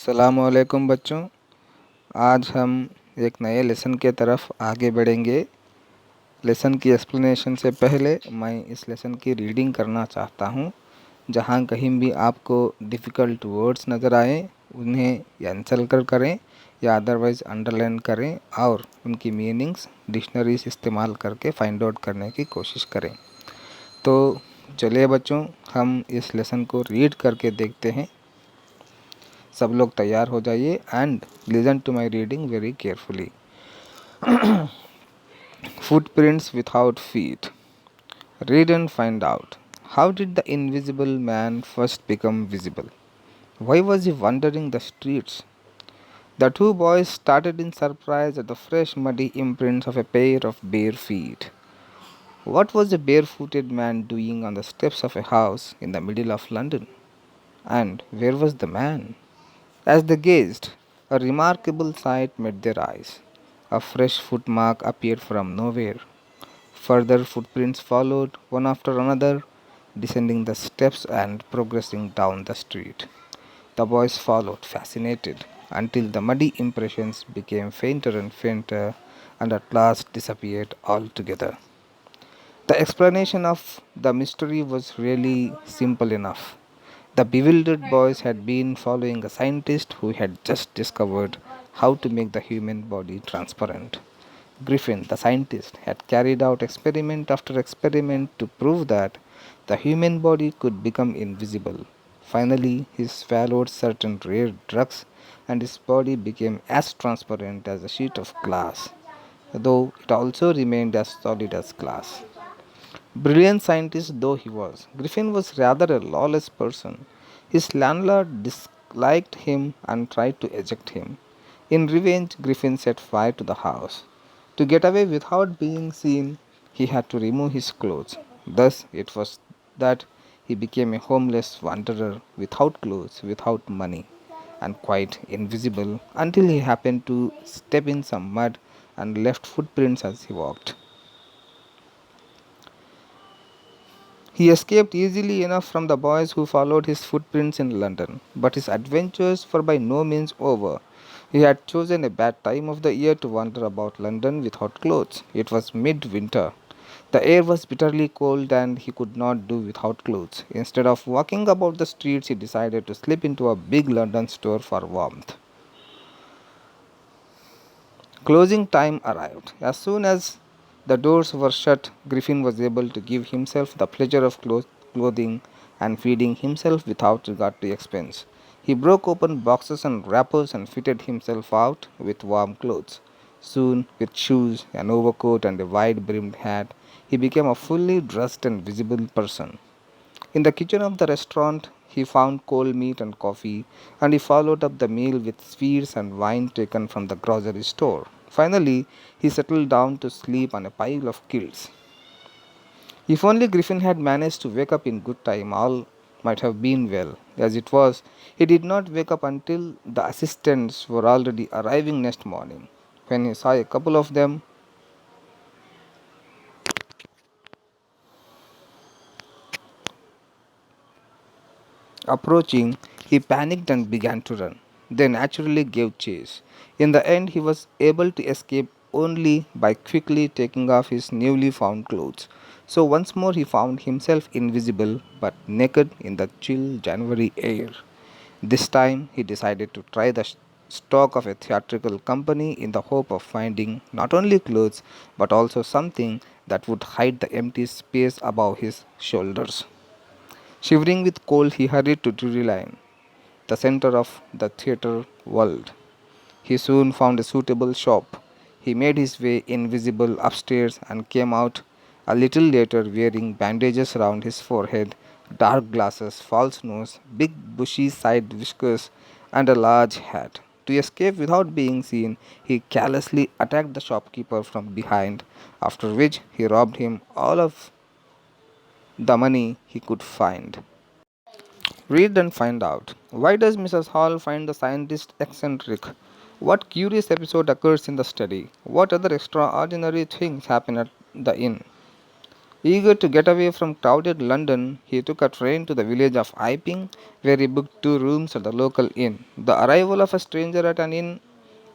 अस्सलामुअलैकुम बच्चों। आज हम एक नए लेसन के तरफ आगे बढ़ेंगे। लेसन की एक्सप्लेनेशन से पहले मैं इस लेसन की रीडिंग करना चाहता हूँ। जहाँ कहीं भी आपको डिफ़िकल्ट वर्ड्स नज़र आए उन्हें कैंसल करें या अदरवाइज़ अंडरलाइन करें और उनकी मीनिंग्स डिक्शनरीज इस्तेमाल करके फाइंड आउट करने की कोशिश करें। तो चलिए बच्चों, हम इस लेसन को रीड करके देखते हैं। सब लोग तैयार हो जाइए and listen to my reading very carefully. Footprints without feet. Read and find out. How did the invisible man first become visible? Why was he wandering the streets? The two boys started in surprise at the fresh muddy imprints of a pair of bare feet. What was a barefooted man doing on the steps of a house in the middle of London? And where was the man? As they gazed, a remarkable sight met their eyes. A fresh footmark appeared from nowhere. Further footprints followed, one after another, descending the steps and progressing down the street. The boys followed, fascinated, until the muddy impressions became fainter and fainter and at last disappeared altogether. The explanation of the mystery was really simple enough. The bewildered boys had been following a scientist who had just discovered how to make the human body transparent. Griffin, the scientist, had carried out experiment after experiment to prove that the human body could become invisible. Finally, he swallowed certain rare drugs and his body became as transparent as a sheet of glass, though it also remained as solid as glass. Brilliant scientist though he was, Griffin was rather a lawless person. His landlord disliked him and tried to eject him. In revenge, Griffin set fire to the house. To get away without being seen, he had to remove his clothes. Thus, it was that he became a homeless wanderer without clothes, without money, and quite invisible until he happened to step in some mud and left footprints as he walked. He escaped easily enough from the boys who followed his footprints in London, but his adventures were by no means over. He had chosen a bad time of the year to wander about London without clothes. It was midwinter. The air was bitterly cold and he could not do without clothes. Instead of walking about the streets, he decided to slip into a big London store for warmth. Closing time arrived. As soon as the doors were shut, Griffin was able to give himself the pleasure of clothing and feeding himself without regard to expense. He broke open boxes and wrappers and fitted himself out with warm clothes. Soon, with shoes, an overcoat, and a wide brimmed hat, he became a fully dressed and visible person. In the kitchen of the restaurant, he found cold meat and coffee, and he followed up the meal with sweets and wine taken from the grocery store. Finally, he settled down to sleep on a pile of kilts. If only Griffin had managed to wake up in good time, all might have been well. As it was, he did not wake up until the assistants were already arriving next morning. When he saw a couple of them approaching, he panicked and began to run. They naturally gave chase. In the end, he was able to escape only by quickly taking off his newly found clothes. So once more he found himself invisible but naked in the chill January air. This time he decided to try the stock of a theatrical company in the hope of finding not only clothes but also something that would hide the empty space above his shoulders. Shivering with cold, he hurried to Drury Lane, the center of the theatre world. He soon found a suitable shop. He made his way invisible upstairs and came out a little later wearing bandages around his forehead, dark glasses, false nose, big bushy side whiskers, and a large hat. To escape without being seen, he carelessly attacked the shopkeeper from behind, after which he robbed him all of the money he could find. Read and find out. Why does Mrs. Hall find the scientist eccentric? What curious episode occurs in the study? What other extraordinary things happen at the inn? Eager to get away from crowded London, he took a train to the village of Iping, where he booked 2 rooms at the local inn. The arrival of a stranger at an inn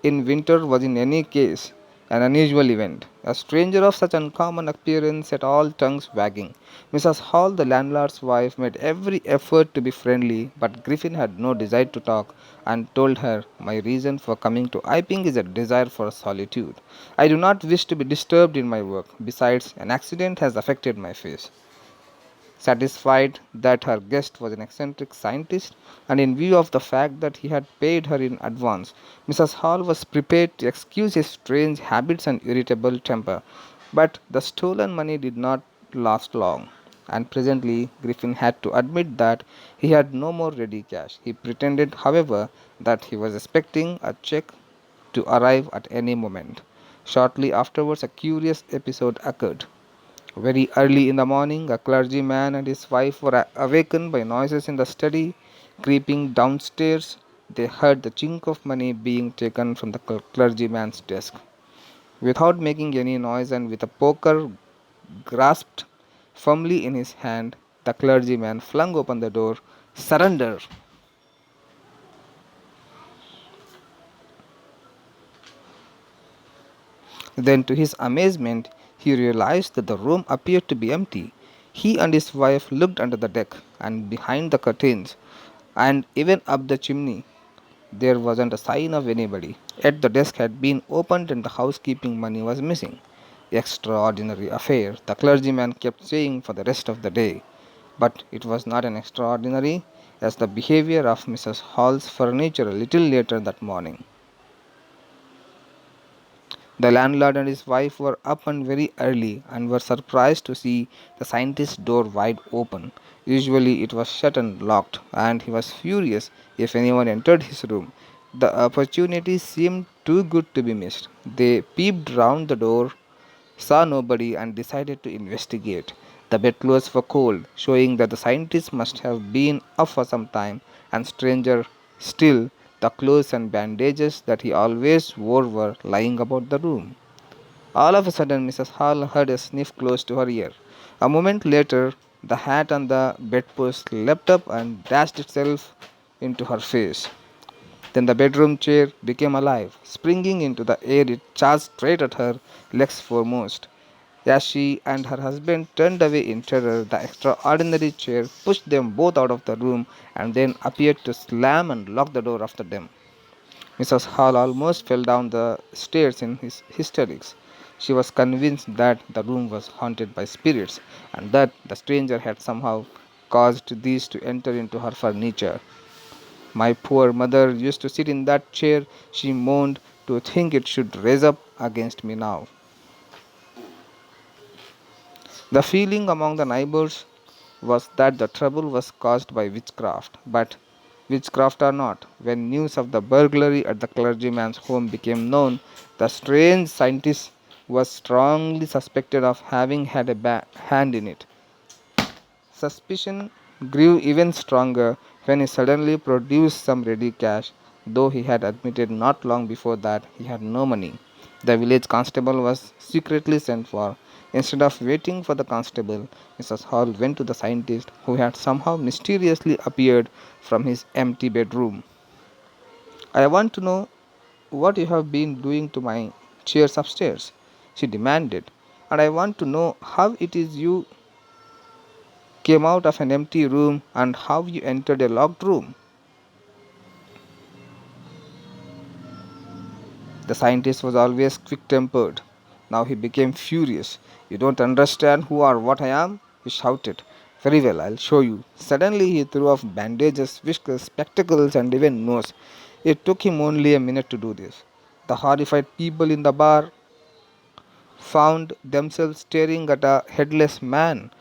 in winter was in any case an unusual event. A stranger of such uncommon appearance set all tongues wagging. Mrs. Hall, the landlord's wife, made every effort to be friendly, but Griffin had no desire to talk and told her, "My reason for coming to Iping is a desire for solitude. I do not wish to be disturbed in my work. Besides, an accident has affected my face." Satisfied that her guest was an eccentric scientist, and in view of the fact that he had paid her in advance, Mrs. Hall was prepared to excuse his strange habits and irritable temper. But the stolen money did not last long, and presently Griffin had to admit that he had no more ready cash. He pretended, however, that he was expecting a check to arrive at any moment. Shortly afterwards, a curious episode occurred. Very early in the morning, a clergyman and his wife were awakened by noises in the study. Creeping downstairs, they heard the chink of money being taken from the clergyman's desk. Without making any noise and with a poker grasped firmly in his hand, the clergyman flung open the door. "Surrender!" Then, to his amazement, he realized that the room appeared to be empty. He and his wife looked under the deck and behind the curtains and even up the chimney. There wasn't a sign of anybody. Yet the desk had been opened and the housekeeping money was missing. Extraordinary affair, the clergyman kept saying for the rest of the day. But it was not an extraordinary as the behavior of Mrs. Hall's furniture a little later that morning. The landlord and his wife were up and very early and were surprised to see the scientist's door wide open. Usually it was shut and locked, and he was furious if anyone entered his room. The opportunity seemed too good to be missed. They peeped round the door, saw nobody, and decided to investigate. The bedclothes were cold, showing that the scientist must have been up for some time, and stranger still, the clothes and bandages that he always wore were lying about the room. All of a sudden, Mrs. Hall heard a sniff close to her ear. A moment later, the hat on the bedpost leapt up and dashed itself into her face. Then the bedroom chair became alive. Springing into the air, it charged straight at her, legs foremost. As she and her husband turned away in terror, the extraordinary chair pushed them both out of the room and then appeared to slam and lock the door after them. Mrs. Hall almost fell down the stairs in hysterics. She was convinced that the room was haunted by spirits and that the stranger had somehow caused these to enter into her furniture. "My poor mother used to sit in that chair," she moaned, "to think it should raise up against me now." The feeling among the neighbors was that the trouble was caused by witchcraft, but witchcraft or not, when news of the burglary at the clergyman's home became known, the strange scientist was strongly suspected of having had a hand in it. Suspicion grew even stronger when he suddenly produced some ready cash, though he had admitted not long before that he had no money. The village constable was secretly sent for. Instead of waiting for the constable, Mrs. Hall went to the scientist, who had somehow mysteriously appeared from his empty bedroom. "I want to know what you have been doing to my chairs upstairs," she demanded, "and I want to know how it is you came out of an empty room and how you entered a locked room." The scientist was always quick tempered. Now he became furious. "You don't understand who or what I am?" he shouted. "Very well, I'll show you." Suddenly he threw off bandages, whiskers, spectacles, and even nose. It took him only a minute to do this. The horrified people in the bar found themselves staring at a headless man.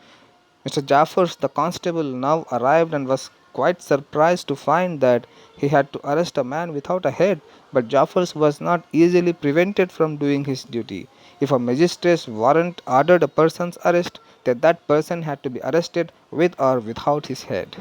Mr. Jaffers, the constable, now arrived and was quite surprised to find that he had to arrest a man without a head. But Jaffers was not easily prevented from doing his duty. If a magistrate's warrant ordered a person's arrest, then that person had to be arrested with or without his head.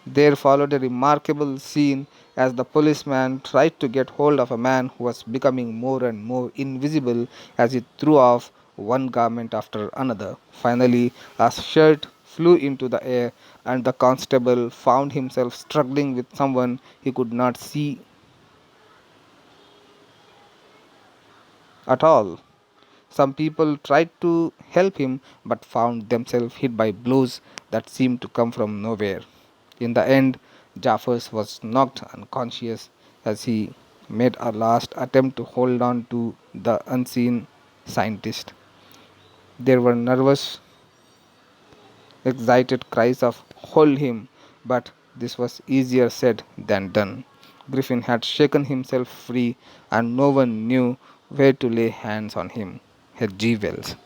There followed a remarkable scene as the policeman tried to get hold of a man who was becoming more and more invisible as he threw off one garment after another. Finally, a shirt flew into the air, and the constable found himself struggling with someone he could not see at all. Some people tried to help him but found themselves hit by blows that seemed to come from nowhere. In the end, Jaffers was knocked unconscious as he made a last attempt to hold on to the unseen scientist. There were nervous, excited cries of hold him, but this was easier said than done. Griffin had shaken himself free, and no one knew where to lay hands on him. H.G. Wells.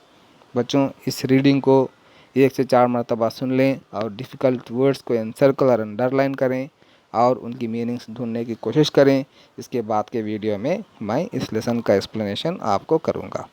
बच्चों, इस reading को 1 से 4 मरतबा सुन लें और difficult words को encircle और underline करें और उनकी मीनिंग्स ढूंढने की कोशिश करें। इसके बाद के वीडियो में मैं इस लेसन का एक्सप्लेनेशन आपको करूँगा।